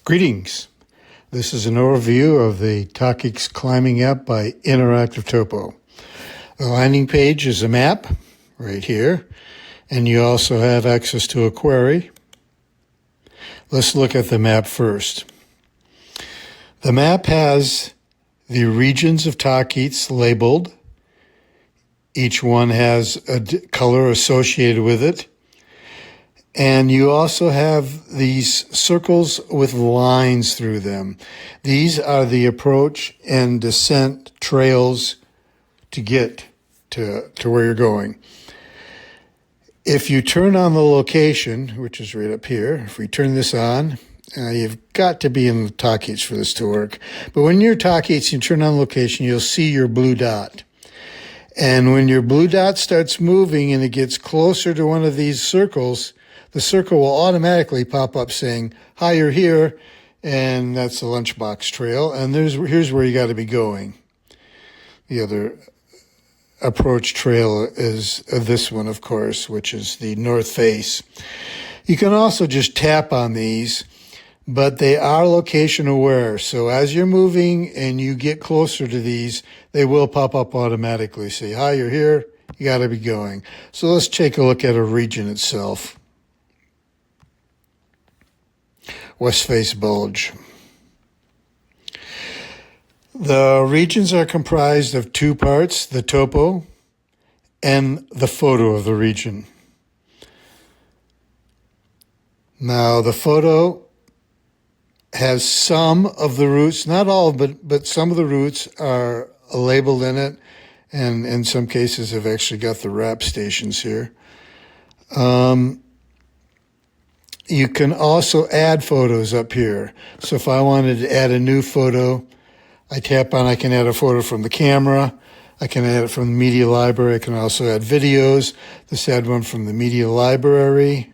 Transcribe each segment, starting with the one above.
Greetings. This is an overview of the Tahquitz climbing app by Interactive Topo. The landing page is a map right here, and you also have access to a query. Let's look at the map first. The map has the regions of Tahquitz labeled. Each one has a color associated with it. And you also have these circles with lines through them. These are the approach and descent trails to get to where you're going. If you turn on the location, which is right up here, if we turn this on, you've got to be in Tahquitz for this to work. But when you're Tahquitz and you turn on location, you'll see your blue dot. And when your blue dot starts moving and it gets closer to one of these circles, the circle will automatically pop up saying, "Hi, you're here," and that's the lunchbox trail. And here's where you got to be going. The other approach trail is this one, of course, which is the north face. You can also just tap on these, but they are location aware. So as you're moving and you get closer to these, they will pop up automatically. Say, "Hi, you're here. You got to be going." So let's take a look at a region itself. West Face Bulge. The regions are comprised of two parts, the topo and the photo of the region. Now, the photo has some of the routes, not all, but some of the routes are labeled in it, and in some cases have actually got the wrap stations here. You can also add photos up here. So if I wanted to add a new photo, I tap on, I can add a photo from the camera. I can add it from the media library. I can also add videos. Let's add one from the media library.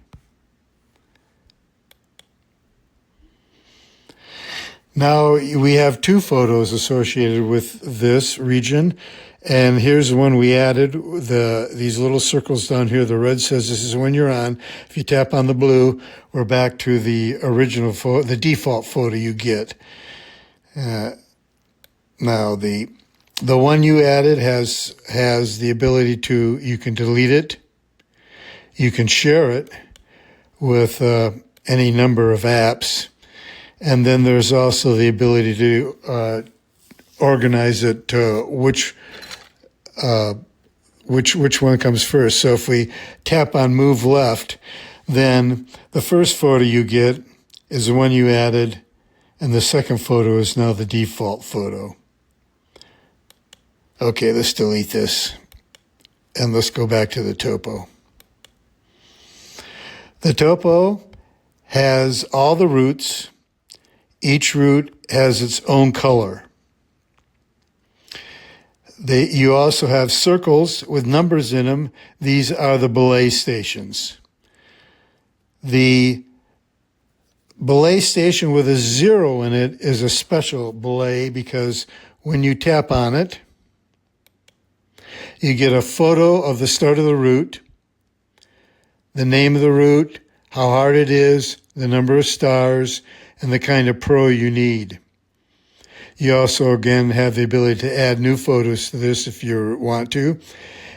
Now we have two photos associated with this region. And here's the one we added, these little circles down here. The red says this is when you're on. If you tap on the blue, we're back to the original photo, the default photo you get. Now the one you added has the ability to, you can delete it. You can share it with any number of apps. And then there's also the ability to organize it to which one comes first. So if we tap on move left, then the first photo you get is the one you added, and the second photo is now the default photo. Okay, let's delete this, and let's go back to the topo. The topo has all the routes. Each route has its own color. You also have circles with numbers in them. These are the belay stations. The belay station with a 0 in it is a special belay because when you tap on it, you get a photo of the start of the route, the name of the route, how hard it is, the number of stars, and the kind of pro you need. You also, again, have the ability to add new photos to this if you want to.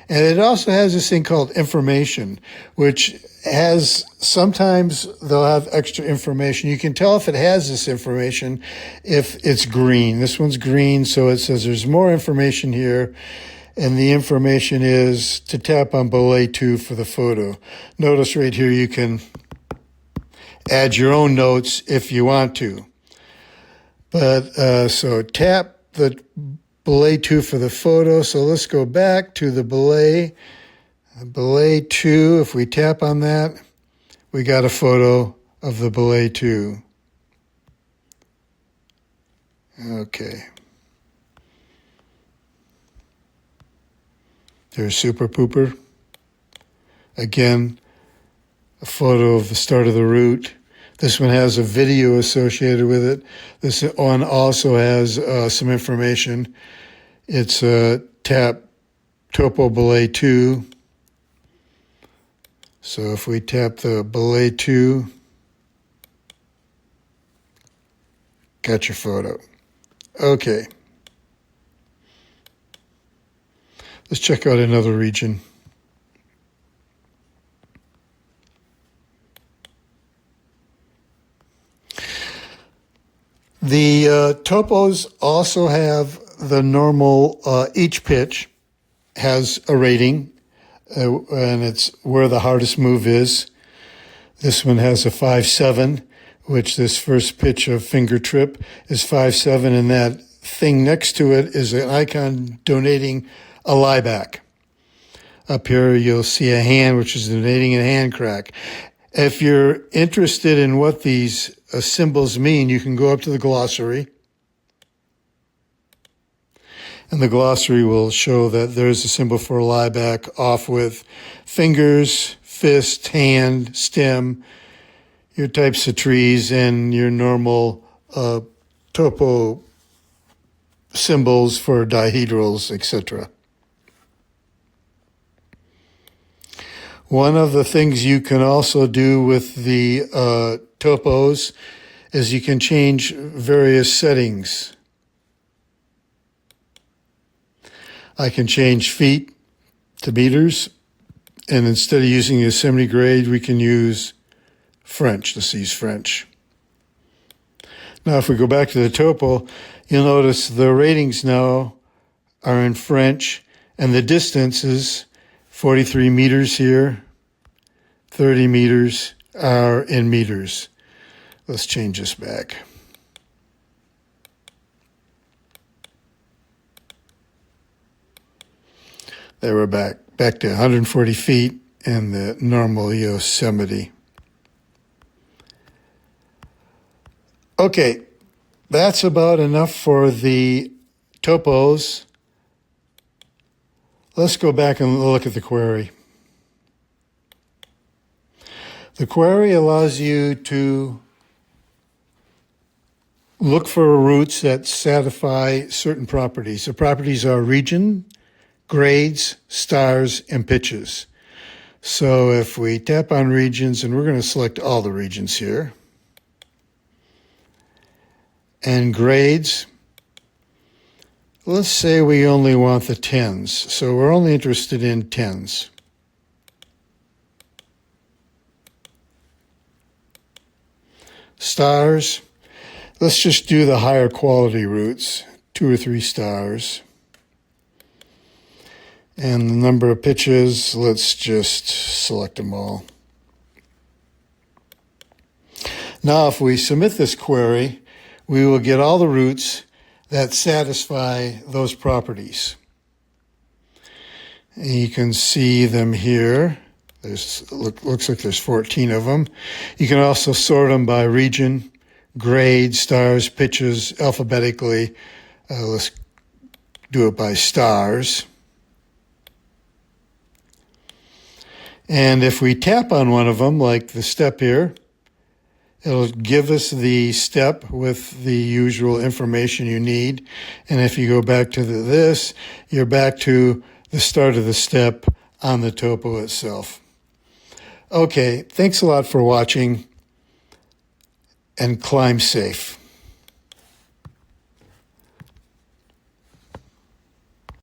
And it also has this thing called information, which has, sometimes they'll have extra information. You can tell if it has this information if it's green. This one's green, so it says there's more information here. And the information is to tap on belay 2 for the photo. Notice right here you can add your own notes if you want to. But so tap the belay 2 for the photo. So let's go back to the belay 2. If we tap on that, we got a photo of the belay 2. Okay. There's Super Pooper. Again, a photo of the start of the route. This one has a video associated with it. This one also has some information. It's tap topo belay 2. So if we tap the belay 2, got your photo. Okay. Let's check out another region. The topos also have the normal, each pitch has a rating, and it's where the hardest move is. This one has a 5-7, which this first pitch of finger trip is 5-7, and that thing next to it is an icon donating a lieback. Up here you'll see a hand, which is donating a hand crack. If you're interested in what these symbols mean, you can go up to the glossary. And the glossary will show that there's a symbol for a lieback off with fingers, fist, hand, stem, your types of trees, and your normal topo symbols for dihedrals, etc. One of the things you can also do with the topos is you can change various settings. I can change feet to meters, and instead of using Yosemite grade, we can use French. Let's use French. Now, if we go back to the topo, you'll notice the ratings now are in French, and the distance is 43 meters here, 30 meters are in meters. Let's change this back. There we're back to 140 feet in the normal Yosemite. Okay, that's about enough for the topos. Let's go back and look at the query. The query allows you to look for routes that satisfy certain properties. The properties are region, grades, stars, and pitches. So if we tap on regions, and we're going to select all the regions here, and grades, let's say we only want the 10s. So we're only interested in 10s. Stars, let's just do the higher quality routes, 2 or 3 stars. And the number of pitches, let's just select them all. Now, if we submit this query, we will get all the routes that satisfy those properties. And you can see them here. Looks like there's 14 of them. You can also sort them by region, grade, stars, pitches, alphabetically. Let's do it by stars. And if we tap on one of them, like the step here, it'll give us the step with the usual information you need. And if you go back to this, you're back to the start of the step on the topo itself. Okay, thanks a lot for watching, and climb safe.